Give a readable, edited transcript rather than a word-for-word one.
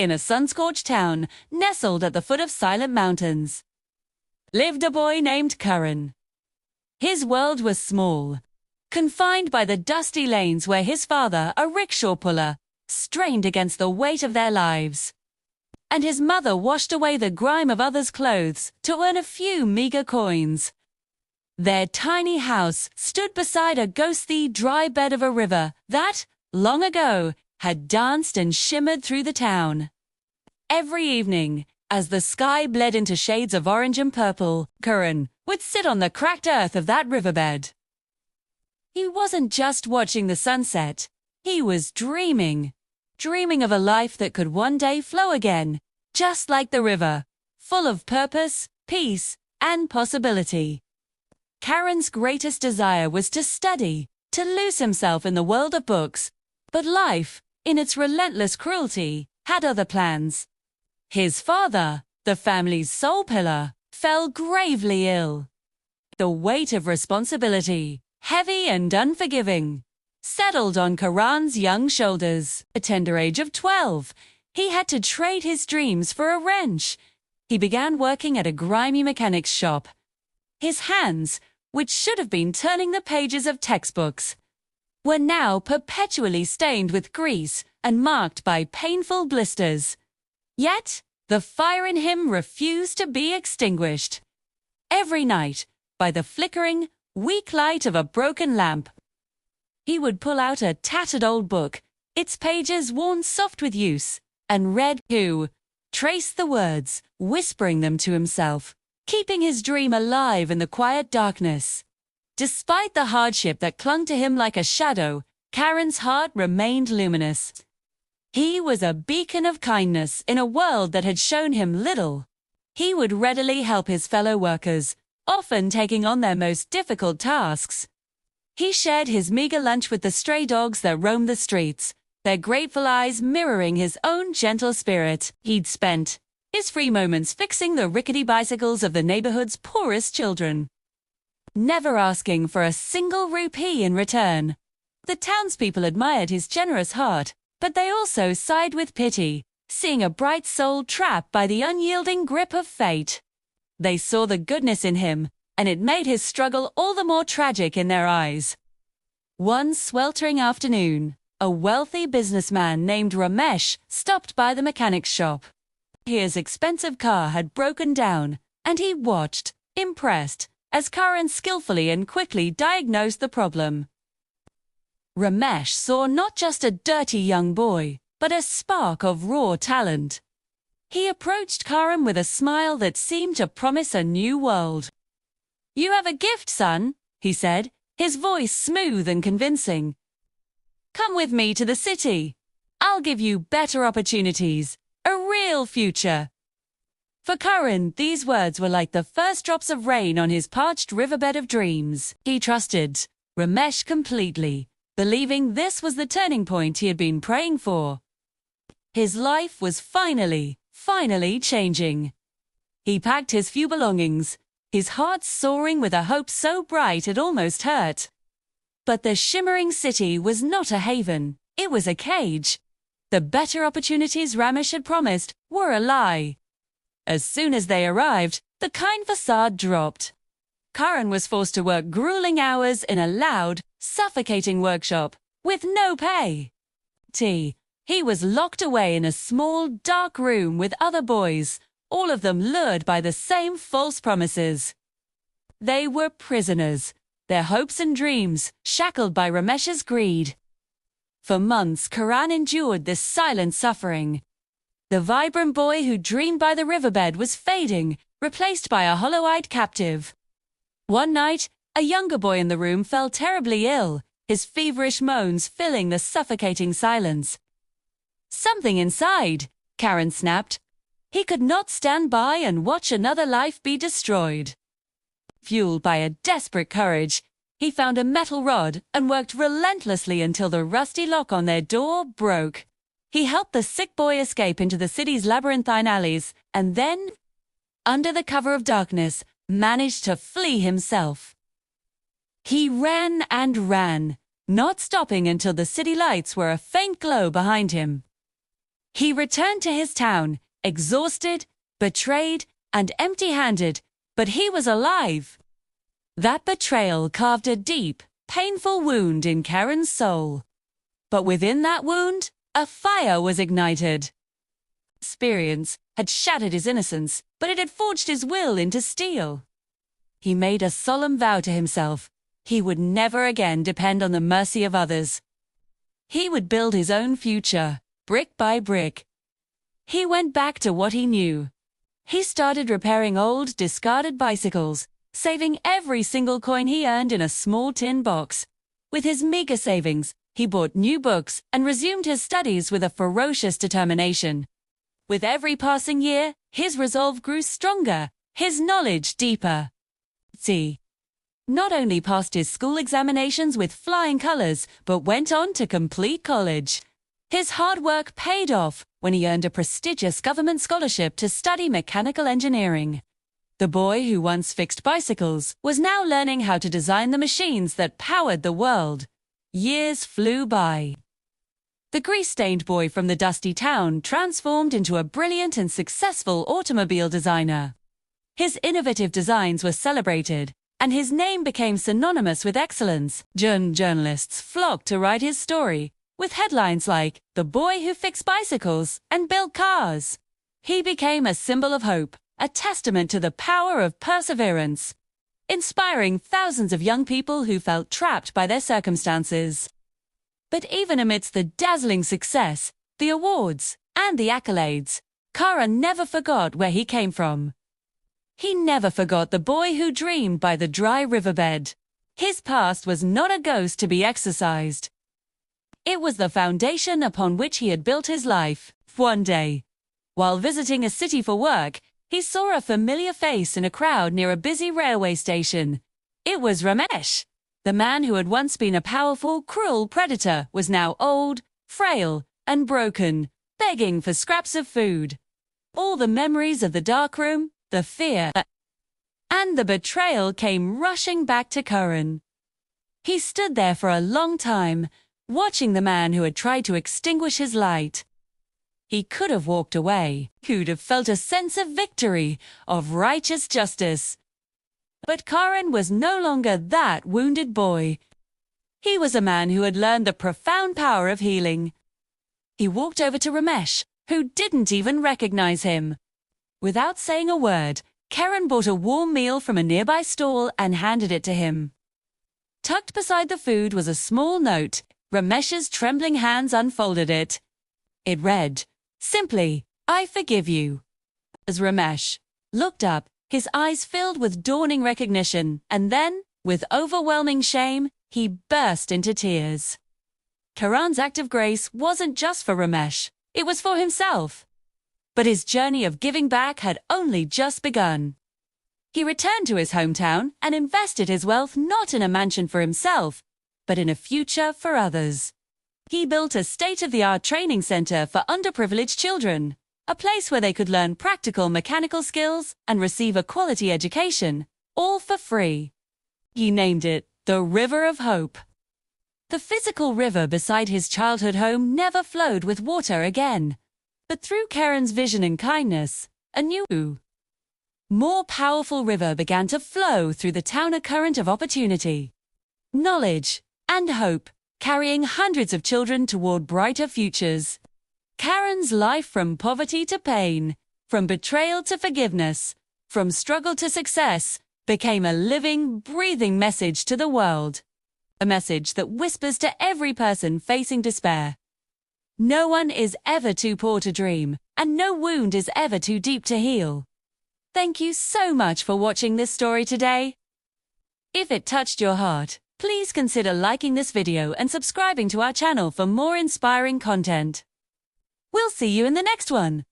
in a sun-scorched town nestled at the foot of silent mountains, lived a boy named Karan. His world was small, confined by the dusty lanes where his father, a rickshaw puller, strained against the weight of their lives, and his mother washed away the grime of others' clothes to earn a few meager coins. Their tiny house stood beside a ghostly, dry bed of a river that, long ago, had danced and shimmered through the town. Every evening, as the sky bled into shades of orange and purple, Karan would sit on the cracked earth of that riverbed. He wasn't just watching the sunset. He was dreaming of a life that could one day flow again, just like the river, full of purpose, peace, and possibility. Karan's greatest desire was to study, to lose himself in the world of books, but life, in its relentless cruelty, had other plans. His father, the family's sole pillar, fell gravely ill. The weight of responsibility, heavy and unforgiving, settled on Karan's young shoulders. At the tender age of 12, he had to trade his dreams for a wrench. He began working at a grimy mechanic's shop. His hands, which should have been turning the pages of textbooks, were now perpetually stained with grease and marked by painful blisters. Yet, the fire in him refused to be extinguished. Every night, by the flickering, weak light of a broken lamp, he would pull out a tattered old book, its pages worn soft with use, and read to, trace the words, whispering them to himself, keeping his dream alive in the quiet darkness. Despite the hardship that clung to him like a shadow, Karan's heart remained luminous. He was a beacon of kindness in a world that had shown him little. He would readily help his fellow workers, often taking on their most difficult tasks. He shared his meager lunch with the stray dogs that roamed the streets, their grateful eyes mirroring his own gentle spirit. He'd spent his free moments fixing the rickety bicycles of the neighborhood's poorest children, never asking for a single rupee in return. The townspeople admired his generous heart, but they also sighed with pity, seeing a bright soul trapped by the unyielding grip of fate. They saw the goodness in him, and it made his struggle all the more tragic in their eyes. One sweltering afternoon, a wealthy businessman named Ramesh stopped by the mechanic's shop. His expensive car had broken down, and he watched, impressed, as Karan skillfully and quickly diagnosed the problem. Ramesh saw not just a dirty young boy, but a spark of raw talent. He approached Karan with a smile that seemed to promise a new world. "You have a gift, son," he said, his voice smooth and convincing. "Come with me to the city. I'll give you better opportunities, a real future." For Karan, these words were like the first drops of rain on his parched riverbed of dreams. He trusted Ramesh completely, believing this was the turning point he had been praying for. His life was finally changing. He packed his few belongings, his heart soaring with a hope so bright it almost hurt. But the shimmering city was not a haven, it was a cage. The better opportunities Ramesh had promised were a lie. As soon as they arrived, the kind facade dropped. Karan was forced to work grueling hours in a loud, suffocating workshop, with no pay. He was locked away in a small, dark room with other boys, all of them lured by the same false promises. They were prisoners, their hopes and dreams shackled by Ramesh's greed. For months, Karan endured this silent suffering. The vibrant boy who dreamed by the riverbed was fading, replaced by a hollow-eyed captive. One night, a younger boy in the room fell terribly ill, his feverish moans filling the suffocating silence. "Something inside," Karan snapped. He could not stand by and watch another life be destroyed. Fueled by a desperate courage, he found a metal rod and worked relentlessly until the rusty lock on their door broke. He helped the sick boy escape into the city's labyrinthine alleys, and then, under the cover of darkness, managed to flee himself. He ran and ran, not stopping until the city lights were a faint glow behind him. He returned to his town, exhausted, betrayed, and empty-handed, but he was alive. That betrayal carved a deep, painful wound in Karan's soul. But within that wound, a fire was ignited. Experience had shattered his innocence, but it had forged his will into steel. He made a solemn vow to himself. He would never again depend on the mercy of others. He would build his own future, brick by brick. He went back to what he knew. He started repairing old, discarded bicycles, saving every single coin he earned in a small tin box. With his meager savings, he bought new books and resumed his studies with a ferocious determination. With every passing year, his resolve grew stronger, his knowledge deeper. He not only passed his school examinations with flying colors, but went on to complete college. His hard work paid off when he earned a prestigious government scholarship to study mechanical engineering. The boy who once fixed bicycles was now learning how to design the machines that powered the world. Years flew by. The grease-stained boy from the dusty town transformed into a brilliant and successful automobile designer. His innovative designs were celebrated, and his name became synonymous with excellence. Journalists flocked to write his story, with headlines like, "The Boy Who Fixed Bicycles and Built Cars." He became a symbol of hope, a testament to the power of perseverance, inspiring thousands of young people who felt trapped by their circumstances. But even amidst the dazzling success, the awards, and the accolades, Karan never forgot where he came from. He never forgot the boy who dreamed by the dry riverbed. His past was not a ghost to be exorcised. It was the foundation upon which he had built his life. One day, while visiting a city for work, he saw a familiar face in a crowd near a busy railway station. It was Ramesh. The man who had once been a powerful, cruel predator was now old, frail, and broken, begging for scraps of food. All the memories of the darkroom, the fear, and the betrayal came rushing back to Karan. He stood there for a long time, watching the man who had tried to extinguish his light. He could have walked away. He could have felt a sense of victory, of righteous justice. But Karan was no longer that wounded boy. He was a man who had learned the profound power of healing. He walked over to Ramesh, who didn't even recognize him. Without saying a word, Karan bought a warm meal from a nearby stall and handed it to him. Tucked beside the food was a small note. Ramesh's trembling hands unfolded it. It read, simply, "I forgive you." As Ramesh looked up, his eyes filled with dawning recognition, and then, with overwhelming shame, he burst into tears. Karan's act of grace wasn't just for Ramesh, it was for himself. But his journey of giving back had only just begun. He returned to his hometown and invested his wealth not in a mansion for himself, but in a future for others. He built a state-of-the-art training center for underprivileged children, a place where they could learn practical mechanical skills and receive a quality education, all for free. He named it the River of Hope. The physical river beside his childhood home never flowed with water again. But through Karan's vision and kindness, a new, more powerful river began to flow through the town, a current of opportunity, knowledge, and hope, carrying hundreds of children toward brighter futures. Karan's life, from poverty to pain, from betrayal to forgiveness, from struggle to success, became a living, breathing message to the world. A message that whispers to every person facing despair. No one is ever too poor to dream, and no wound is ever too deep to heal. Thank you so much for watching this story today. If it touched your heart, please consider liking this video and subscribing to our channel for more inspiring content. We'll see you in the next one.